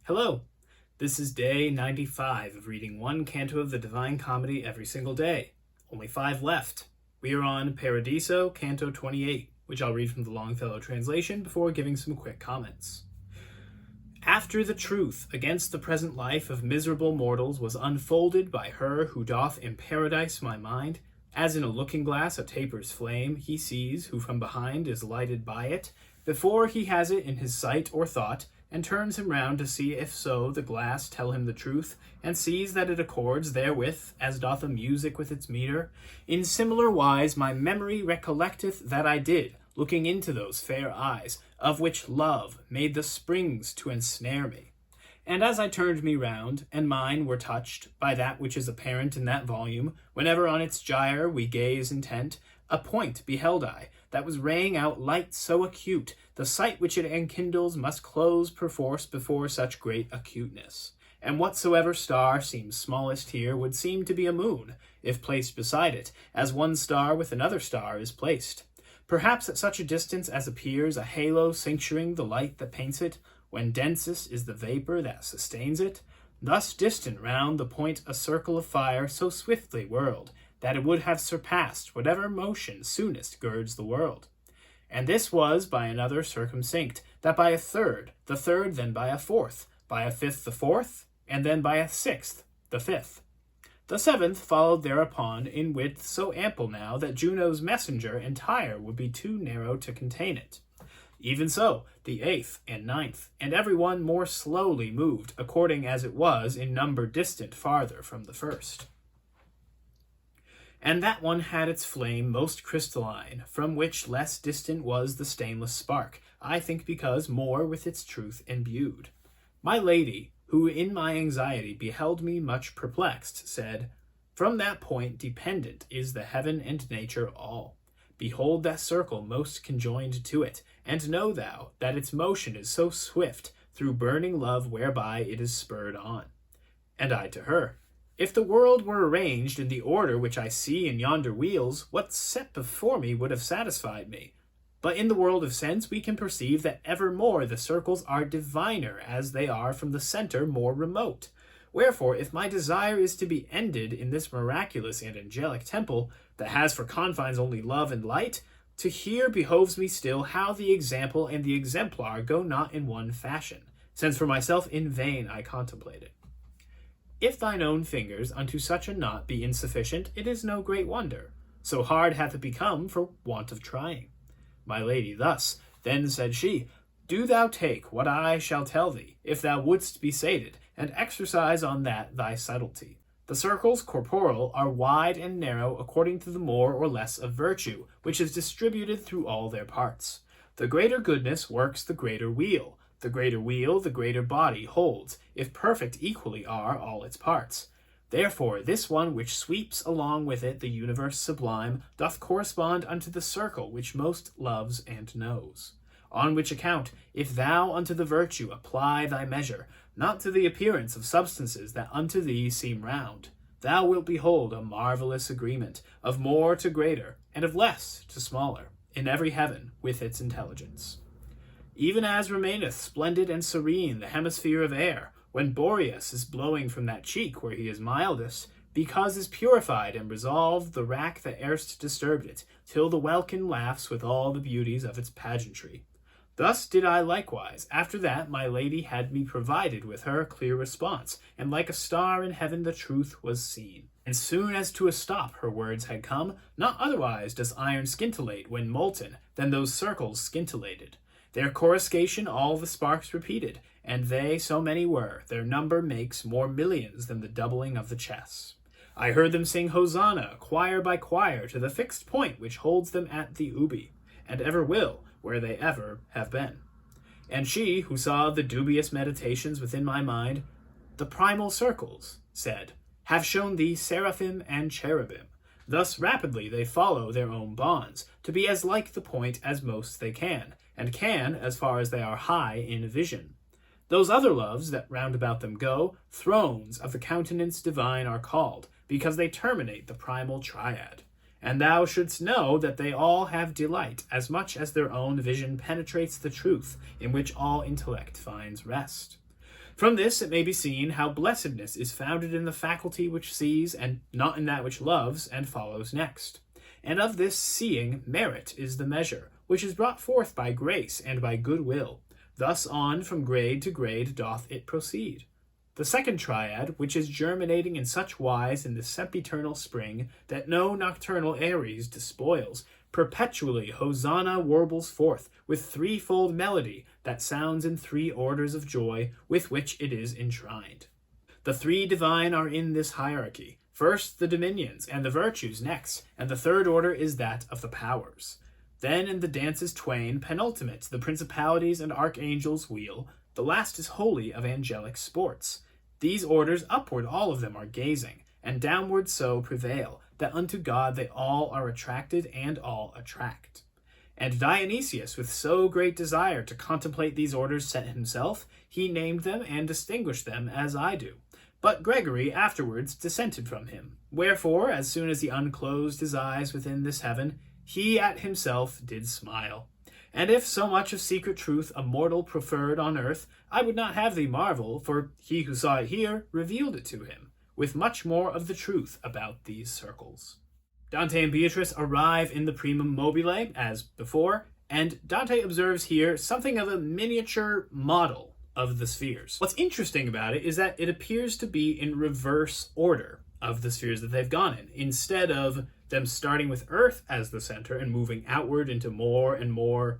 Hello, this is day 95 of reading one canto of the Divine Comedy every single day. Only 5 left. We are on Paradiso Canto 28, which I'll read from the Longfellow translation before giving some quick comments. After the truth against the present life of miserable mortals was unfolded by her who doth in paradise my mind, as in a looking-glass a taper's flame he sees who from behind is lighted by it, before he has it in his sight or thought, and turns him round to see if so the glass tell him the truth, and sees that it accords therewith, as doth a music with its metre. In similar wise my memory recollecteth that I did, looking into those fair eyes, of which love made the springs to ensnare me. And as I turned me round, and mine were touched by that which is apparent in that volume, whenever on its gyre we gaze intent, a point beheld I, that was raying out light so acute, the sight which it enkindles must close perforce before such great acuteness. And whatsoever star seems smallest here would seem to be a moon, if placed beside it, as one star with another star is placed. Perhaps at such a distance as appears a halo cincturing the light that paints it, when densest is the vapor that sustains it. Thus distant round the point a circle of fire so swiftly whirled, that it would have surpassed whatever motion soonest girds the world. And this was by another circumsynct, that by a third, the third then by a fourth, by a fifth the fourth, and then by a sixth the fifth. The seventh followed thereupon in width so ample now that Juno's messenger entire would be too narrow to contain it. Even so, the eighth and ninth, and every one more slowly moved, according as it was in number distant farther from the first. And that one had its flame most crystalline, from which less distant was the stainless spark, I think because more with its truth imbued. My lady, who in my anxiety beheld me much perplexed, said, From that point dependent is the heaven and nature all. Behold that circle most conjoined to it, and know thou that its motion is so swift through burning love whereby it is spurred on. And I to her, If the world were arranged in the order which I see in yonder wheels, what set before me would have satisfied me. But in the world of sense we can perceive that evermore the circles are diviner as they are from the center more remote. Wherefore, if my desire is to be ended in this miraculous and angelic temple, that has for confines only love and light, to hear behoves me still how the example and the exemplar go not in one fashion, since for myself in vain I contemplate it. If thine own fingers unto such a knot be insufficient, it is no great wonder. So hard hath it become for want of trying. My lady thus, then said she, Do thou take what I shall tell thee, if thou wouldst be sated, and exercise on that thy subtlety. The circles corporal are wide and narrow according to the more or less of virtue, which is distributed through all their parts. The greater goodness works the greater weal. The greater weal the greater body holds, if perfect equally are all its parts. Therefore this one which sweeps along with it the universe sublime doth correspond unto the circle which most loves and knows. On which account, if thou unto the virtue apply thy measure, not to the appearance of substances that unto thee seem round, thou wilt behold a marvellous agreement, of more to greater, and of less to smaller, in every heaven with its intelligence. Even as remaineth splendid and serene the hemisphere of air, when Boreas is blowing from that cheek where he is mildest, because is purified and resolved the rack that erst disturbed it, till the welkin laughs with all the beauties of its pageantry. Thus did I likewise. After that my lady had me provided with her clear response, and like a star in heaven the truth was seen. And soon as to a stop her words had come, not otherwise does iron scintillate when molten, than those circles scintillated. Their coruscation all the sparks repeated, and they so many were, their number makes more millions than the doubling of the chess. I heard them sing Hosanna, choir by choir, to the fixed point which holds them at the ubi, and ever will, where they ever have been. And she, who saw the dubious meditations within my mind, the primal circles, said, have shown thee seraphim and cherubim. Thus rapidly they follow their own bonds, to be as like the point as most they can, and can, as far as they are high in vision. Those other loves that round about them go, thrones of the countenance divine are called, because they terminate the primal triad. And thou shouldst know that they all have delight, as much as their own vision penetrates the truth, in which all intellect finds rest. From this it may be seen how blessedness is founded in the faculty which sees, and not in that which loves and follows next. And of this seeing, merit is the measure, which is brought forth by grace and by good will. Thus on from grade to grade doth it proceed. The second triad, which is germinating in such wise in the sempiternal spring, that no nocturnal Aries despoils, perpetually Hosanna warbles forth, with threefold melody, that sounds in three orders of joy, with which it is enshrined. The three divine are in this hierarchy. First the dominions, and the virtues next, and the third order is that of the powers. Then in the dances twain, penultimate, the principalities and archangels wheel, the last is wholly of angelic sports. These orders upward all of them are gazing, and downward so prevail, that unto God they all are attracted and all attract. And Dionysius, with so great desire to contemplate these orders set himself, he named them and distinguished them as I do. But Gregory afterwards dissented from him. Wherefore, as soon as he unclosed his eyes within this heaven, he at himself did smile. And if so much of secret truth a mortal preferred on earth, I would not have thee marvel, for he who saw it here revealed it to him, with much more of the truth about these circles. Dante and Beatrice arrive in the primum mobile, as before, and Dante observes here something of a miniature model of the spheres. What's interesting about it is that it appears to be in reverse order of the spheres that they've gone in. Instead of them starting with Earth as the center and moving outward into more and more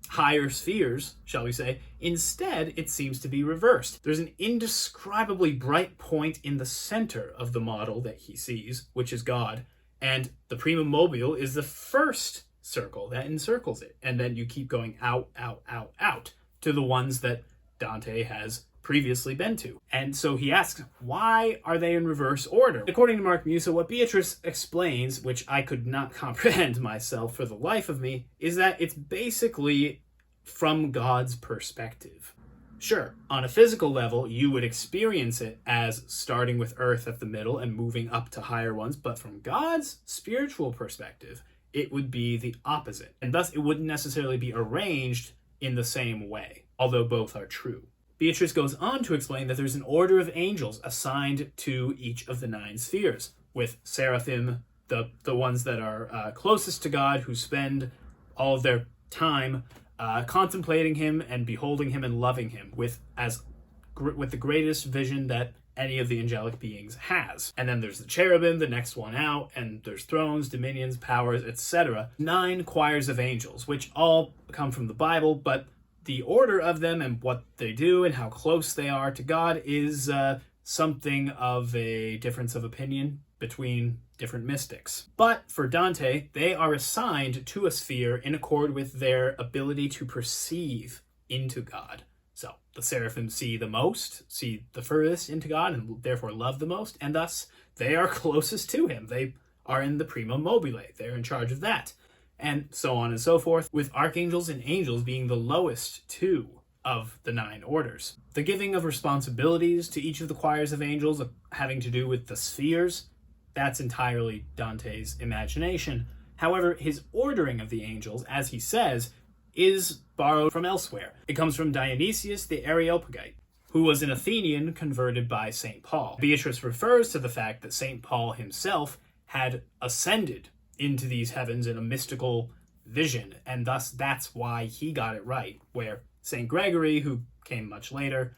higher spheres, shall we say, instead it seems to be reversed. There's an indescribably bright point in the center of the model that he sees, which is God, and the primum mobile is the first circle that encircles it, and then you keep going out, out, out, out to the ones that Dante has previously been to. And so he asks, why are they in reverse order? According to Mark Musa, what Beatrice explains, which I could not comprehend myself for the life of me, is that it's basically from God's perspective. Sure, on a physical level, you would experience it as starting with Earth at the middle and moving up to higher ones, but from God's spiritual perspective, it would be the opposite. And thus, it wouldn't necessarily be arranged in the same way, although both are true. Beatrice goes on to explain that there's an order of angels assigned to each of the 9 spheres, with seraphim, the ones that are closest to God, who spend all of their time contemplating him and beholding him and loving him with the greatest vision that any of the angelic beings has. And then there's the cherubim, the next one out, and there's thrones, dominions, powers, etc. 9 choirs of angels, which all come from the Bible, but the order of them and what they do and how close they are to God is something of a difference of opinion between different mystics. But for Dante, they are assigned to a sphere in accord with their ability to perceive into God. So the seraphim see the most, see the furthest into God, and therefore love the most, and thus they are closest to him. They are in the primum mobile. They're in charge of that. And so on and so forth, with archangels and angels being the lowest 2 of the 9 orders. The giving of responsibilities to each of the choirs of angels having to do with the spheres, that's entirely Dante's imagination. However, his ordering of the angels, as he says, is borrowed from elsewhere. It comes from Dionysius the Areopagite, who was an Athenian converted by St. Paul. Beatrice refers to the fact that St. Paul himself had ascended into these heavens in a mystical vision, and thus that's why he got it right, where St. Gregory, who came much later,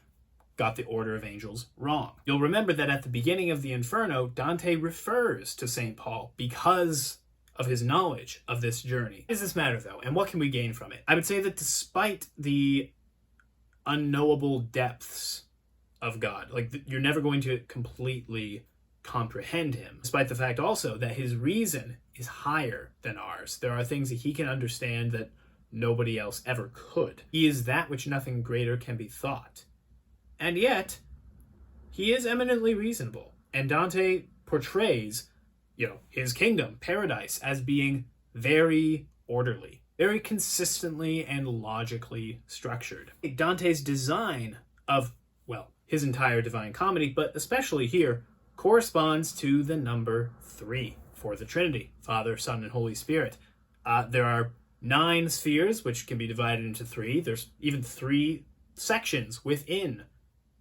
got the order of angels wrong. You'll remember that at the beginning of the Inferno, Dante refers to St. Paul because of his knowledge of this journey. What does this matter, though, and what can we gain from it? I would say that despite the unknowable depths of God, you're never going to completely comprehend him, despite the fact also that his reason is higher than ours. There are things that he can understand that nobody else ever could. He is that which nothing greater can be thought. And yet, he is eminently reasonable. And Dante portrays, his kingdom, paradise, as being very orderly, very consistently and logically structured. Dante's design of, his entire Divine Comedy, but especially here, corresponds to the number 3 for the Trinity, Father, Son, and Holy Spirit. There are 9 spheres, which can be divided into 3. There's even 3 sections within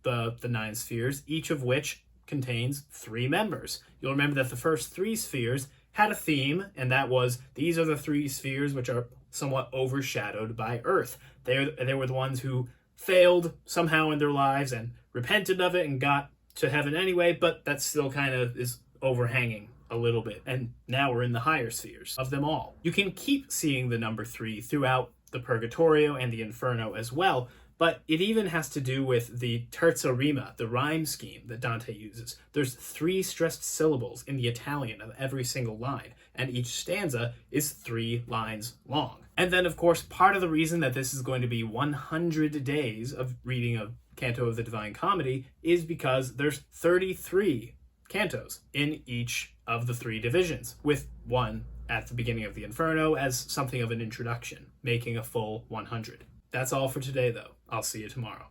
the 9 spheres, each of which contains 3 members. You'll remember that the first 3 spheres had a theme, and that was, these are the 3 spheres which are somewhat overshadowed by Earth. They were the ones who failed somehow in their lives and repented of it and got to heaven anyway, but that still kind of is overhanging a little bit. And now we're in the higher spheres of them all. You can keep seeing the number 3 throughout the Purgatorio and the Inferno as well, but it even has to do with the terza rima, the rhyme scheme that Dante uses. There's 3 stressed syllables in the Italian of every single line, and each stanza is 3 lines long. And then, of course, part of the reason that this is going to be 100 days of reading a canto of the Divine Comedy is because there's 33 cantos in each of the 3 divisions, with 1 at the beginning of the Inferno as something of an introduction, making a full 100. That's all for today, though. I'll see you tomorrow.